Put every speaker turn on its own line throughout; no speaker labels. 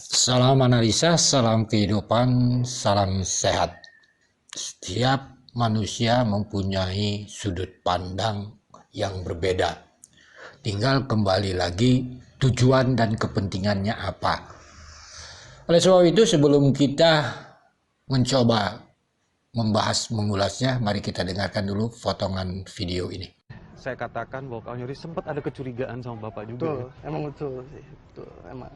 Salam analisa, salam kehidupan, salam sehat. Setiap manusia mempunyai sudut pandang yang berbeda. Tinggal kembali lagi tujuan dan kepentingannya apa. Oleh sebab itu, sebelum kita mencoba mengulasnya, mari kita dengarkan dulu potongan video ini.
Saya katakan bahwa Kang Yoris sempat ada kecurigaan sama Bapak juga.
Betul, emang betul sih, betul emang.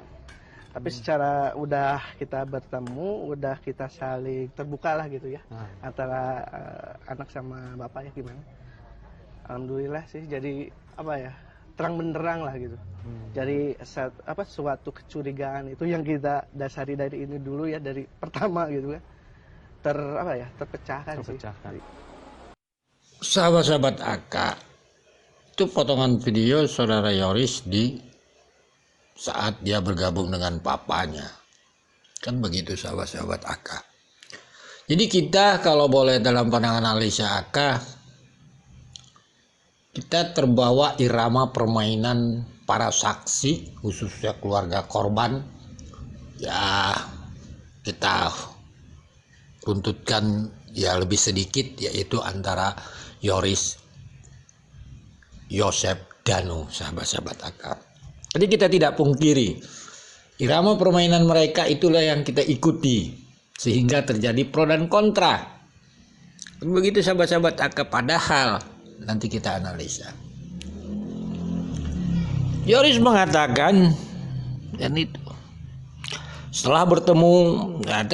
Tapi secara udah kita bertemu, udah kita saling terbuka lah gitu ya, antara anak sama bapak ya gimana. Alhamdulillah sih, jadi apa ya, terang benderang lah gitu. Jadi suatu kecurigaan itu yang kita dasari dari ini dulu ya, dari pertama gitu ya, terpecahkan sih.
Sahabat-sahabat AK, itu potongan video saudara Yoris di saat dia bergabung dengan papanya. Kan begitu sahabat-sahabat AK. Jadi kita kalau boleh dalam pandangan analisa AK, kita terbawa irama permainan para saksi, khususnya keluarga korban. Ya, kita runtutkan ya lebih sedikit, yaitu antara Yoris, Yosep, Danu, sahabat-sahabat AK. Jadi kita tidak pungkiri, irama permainan mereka itulah yang kita ikuti, sehingga terjadi pro dan kontra. Begitu sahabat-sahabat AK, padahal nanti kita analisa. Yoris mengatakan, dan itu setelah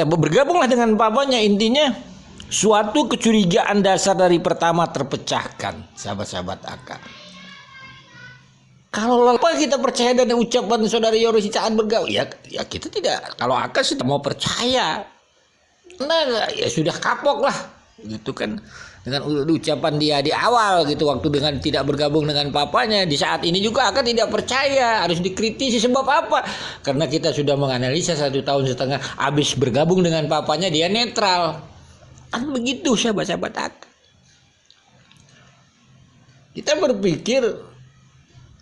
bergabunglah dengan papanya, intinya suatu kecurigaan dasar dari pertama terpecahkan, sahabat-sahabat AK. Kalau apa kita percaya dan ucapan saudara Yoris saat bergaul, ya kita tidak. Kalau AK sih mau percaya, nah ya sudah kapok lah, gitu kan. Dengan ucapan dia di awal gitu, waktu dengan tidak bergabung dengan papanya, di saat ini juga AK tidak percaya, harus dikritisi. Sebab apa? Karena kita sudah menganalisa 1,5 tahun habis bergabung dengan papanya, dia netral. Kan begitu sahabat-sahabat AK. Kita berpikir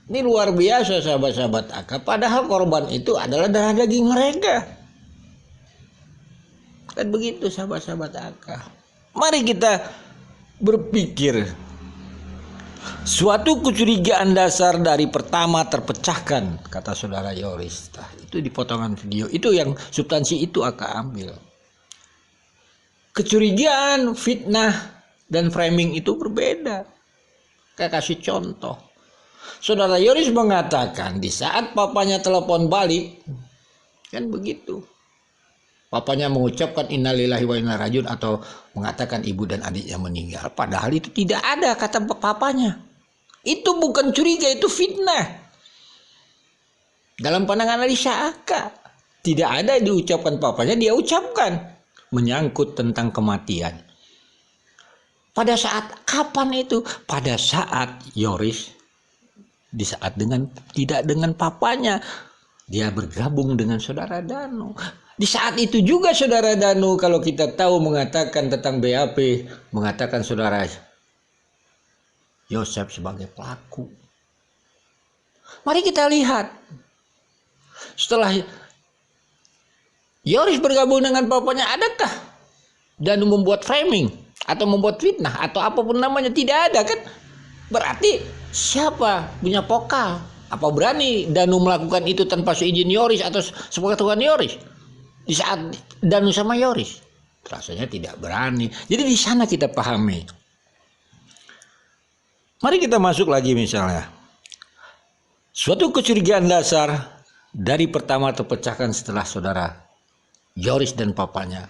ini luar biasa sahabat-sahabat AK, padahal korban itu adalah darah daging mereka. Kan begitu sahabat-sahabat AK. Mari kita berpikir, suatu kecurigaan dasar dari pertama terpecahkan, kata saudara Yoris. Itu di potongan video, itu yang substansi itu AK ambil. Kecurigaan, fitnah, dan framing itu berbeda. Saya kasih contoh. Saudara Yoris mengatakan di saat papanya telepon balik, kan begitu. Papanya mengucapkan innalillahi wa inna ilaihi rajiun atau mengatakan ibu dan adiknya meninggal. Padahal itu tidak ada kata papanya. Itu bukan curiga, itu fitnah. Dalam pandangan analisa AK, tidak ada diucapkan papanya, dia ucapkan menyangkut tentang kematian. Pada saat kapan itu? Pada saat Yoris di saat tidak dengan papanya, dia bergabung dengan saudara Danu. Di saat itu juga saudara Danu, kalau kita tahu, mengatakan tentang BAP, mengatakan saudara Yosep sebagai pelaku. Mari kita lihat, setelah Yoris bergabung dengan papanya, adakah Danu membuat framing atau membuat fitnah atau apapun namanya? Tidak ada kan? Berarti siapa punya pokal? Apa berani Danu melakukan itu tanpa seizin Yoris atau sepengetahuan Yoris? Di saat Danu sama Yoris, rasanya tidak berani. Jadi di sana kita pahami. Mari kita masuk lagi misalnya. Suatu kecurigaan dasar dari pertama terpecahkan setelah saudara Yoris dan papanya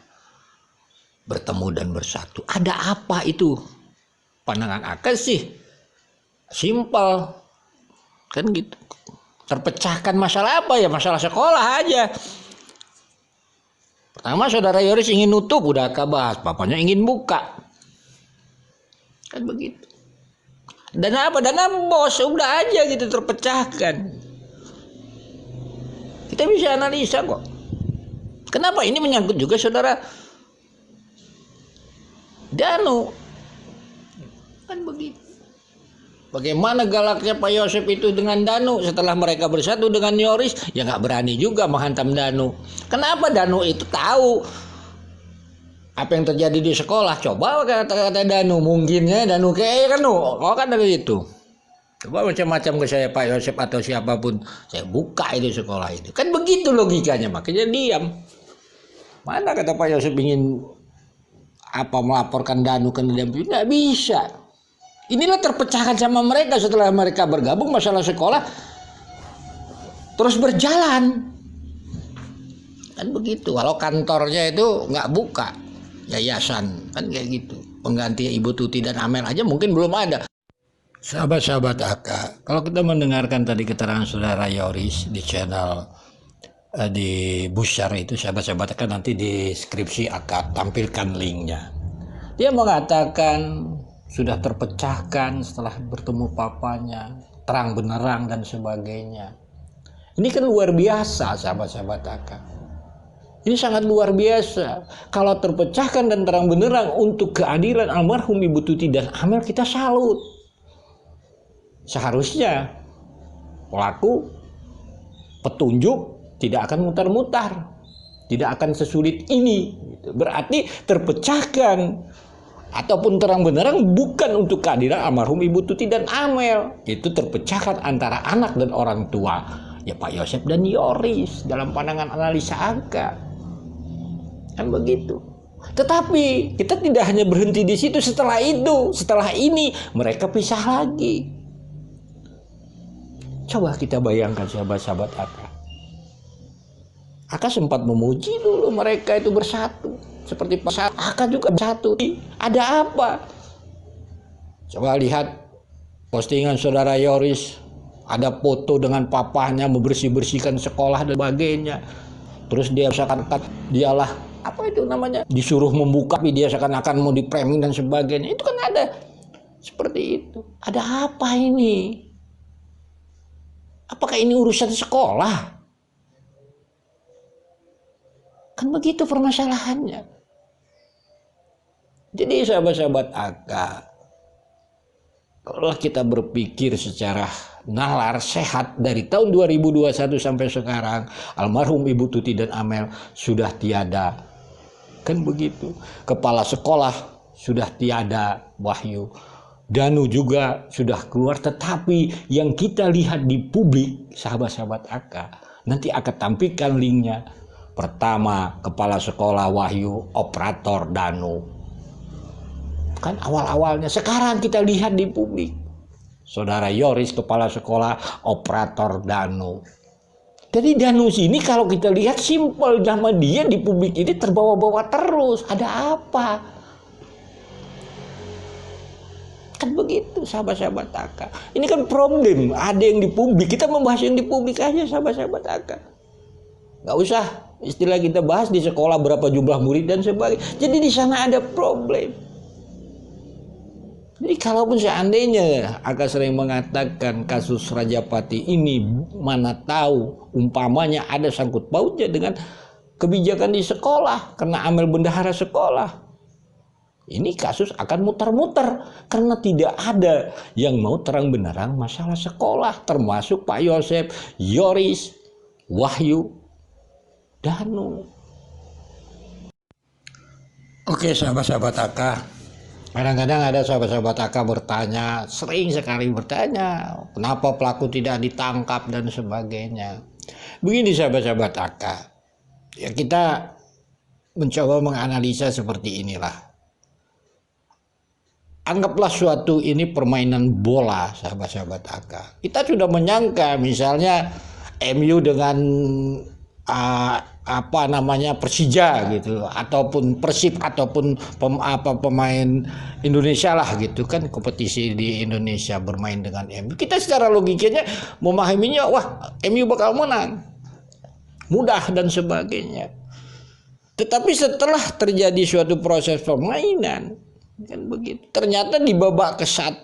bertemu dan bersatu. Ada apa itu? Pandangan AK sih simpel, kan gitu. Terpecahkan masalah apa ya? Masalah sekolah aja. Pertama saudara Yoris ingin nutup, udah kabahas. Papanya ingin buka, kan begitu. Dan apa? Dana bos, udah aja gitu, terpecahkan. Kita bisa analisa kok. Kenapa ini menyangkut juga saudara Danu, kan begitu. Bagaimana galaknya Pak Yosep itu dengan Danu setelah mereka bersatu dengan Yoris, ya nggak berani juga menghantam Danu. Kenapa? Danu itu tahu apa yang terjadi di sekolah. Coba kata-kata Danu, mungkinnya Danu kayak kan, kau kan dari itu. Coba macam-macam ke saya Pak Yosep atau siapapun, saya buka itu sekolah itu. Kan begitu logikanya, makanya diam. Mana kata Pak Yosep ingin melaporkan Danu ke DPP? Nggak bisa. Inilah terpecahkan sama mereka setelah mereka bergabung, masalah sekolah terus berjalan. Kan begitu. Walau kantornya itu nggak buka, yayasan kan kayak gitu. Pengganti Ibu Tuti dan Amel aja mungkin belum ada. Sahabat-sahabat AK, kalau kita mendengarkan tadi keterangan saudara Yoris di channel di Busyar itu, sahabat-sahabat AK, nanti di deskripsi AK tampilkan linknya. Dia mengatakan sudah terpecahkan setelah bertemu papanya, terang benerang dan sebagainya. Ini kan luar biasa sahabat-sahabat AK. Ini sangat luar biasa. Kalau terpecahkan dan terang benerang untuk keadilan almarhum Ibu Tuti dan Amel, kita salut. Seharusnya pelaku petunjuk tidak akan mutar-mutar, tidak akan sesulit ini. Berarti terpecahkan ataupun terang benerang bukan untuk keadilan almarhum Ibu Tuti dan Amel. Itu terpecahkan antara anak dan orang tua, ya Pak Yosep dan Yoris, dalam pandangan analisa angka. Kan begitu. Tetapi kita tidak hanya berhenti di situ. Setelah itu, setelah ini mereka pisah lagi. Coba kita bayangkan sahabat-sahabat AK. AK sempat memuji dulu mereka itu bersatu. Seperti Pak AK juga bersatu. Ada apa? Coba lihat postingan saudara Yoris. Ada foto dengan papahnya membersih-bersihkan sekolah dan sebagainya. Terus dia seakan-akan dialah apa itu namanya, disuruh membuka, tapi dia seakan-akan mau di-framing dan sebagainya. Itu kan ada seperti itu. Ada apa ini? Apakah ini urusan sekolah? Kan begitu permasalahannya. Jadi sahabat-sahabat AK, kalau kita berpikir secara nalar sehat dari tahun 2021 sampai sekarang, almarhum Ibu Tuti dan Amel sudah tiada. Kan begitu. Kepala sekolah sudah tiada, Wahyu. Danu juga sudah keluar, tetapi yang kita lihat di publik, sahabat-sahabat AK, nanti akan tampilkan linknya. Pertama, kepala sekolah Wahyu, operator Danu. Kan awal-awalnya, sekarang kita lihat di publik. Saudara Yoris, kepala sekolah, operator Danu. Jadi Danu sini kalau kita lihat simpel, nama dia di publik ini terbawa-bawa terus. Ada apa? Kan begitu sahabat-sahabat AK. Ini kan problem, ada yang di publik. Kita membahas yang di publik aja sahabat-sahabat AK. Gak usah istilah kita bahas di sekolah berapa jumlah murid dan sebagainya. Jadi di sana ada problem. Jadi kalaupun seandainya AK sering mengatakan kasus Rajapati ini, mana tahu umpamanya ada sangkut pautnya dengan kebijakan di sekolah karena Amel bendahara sekolah. Ini kasus akan muter-muter karena tidak ada yang mau terang-benerang masalah sekolah, termasuk Pak Yosep, Yoris, Wahyu, Danu. Oke sahabat-sahabat AK, kadang-kadang ada sahabat-sahabat AK bertanya, sering sekali bertanya, kenapa pelaku tidak ditangkap dan sebagainya. Begini sahabat-sahabat AK, ya kita mencoba menganalisa seperti inilah. Anggaplah suatu ini permainan bola sahabat-sahabat AK. Kita sudah menyangka misalnya MU dengan Persija gitu, ataupun Persib, ataupun pemain Indonesia lah gitu kan, kompetisi di Indonesia bermain dengan MU. Kita secara logikanya memahaminya, wah MU bakal menang, mudah dan sebagainya. Tetapi setelah terjadi suatu proses permainan, kan begitu, ternyata di babak ke-1,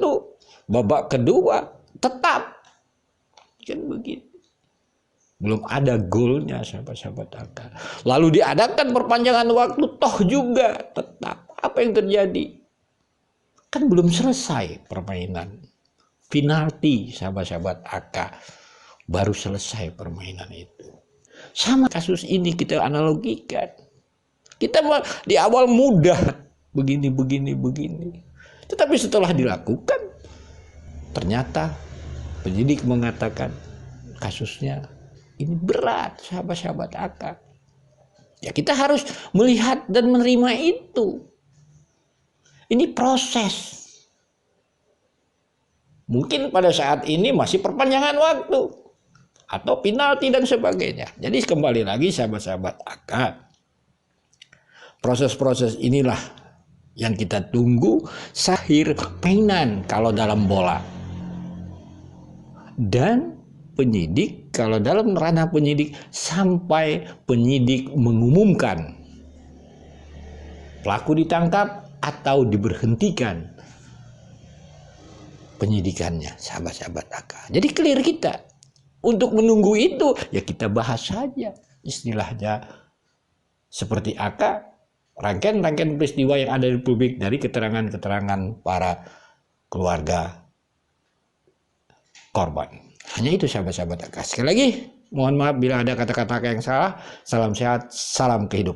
babak kedua tetap kan begitu, belum ada golnya sahabat-sahabat AK. Lalu diadakan perpanjangan waktu, toh juga tetap. Apa yang terjadi? Kan belum selesai permainan. penalti sahabat-sahabat AK, baru selesai permainan itu. Sama kasus ini kita analogikan. Kita di awal mudah begini. Tetapi setelah dilakukan, ternyata penyidik mengatakan kasusnya ini berat sahabat-sahabat AK. Ya kita harus melihat dan menerima itu. Ini proses. Mungkin pada saat ini masih perpanjangan waktu atau penalti dan sebagainya. Jadi kembali lagi sahabat-sahabat AK, proses-proses inilah yang kita tunggu, sahir mainan kalau dalam bola. Dan penyidik, kalau dalam ranah penyidik, sampai penyidik mengumumkan pelaku ditangkap atau diberhentikan penyidikannya, sahabat-sahabat AK. Jadi clear kita. Untuk menunggu itu, ya kita bahas saja. Istilahnya seperti AK, rangkaian peristiwa yang ada di publik dari keterangan-keterangan para keluarga korban. Hanya itu sahabat-sahabat AK. Sekali lagi, mohon maaf bila ada kata-kata yang salah. Salam sehat, salam kehidupan.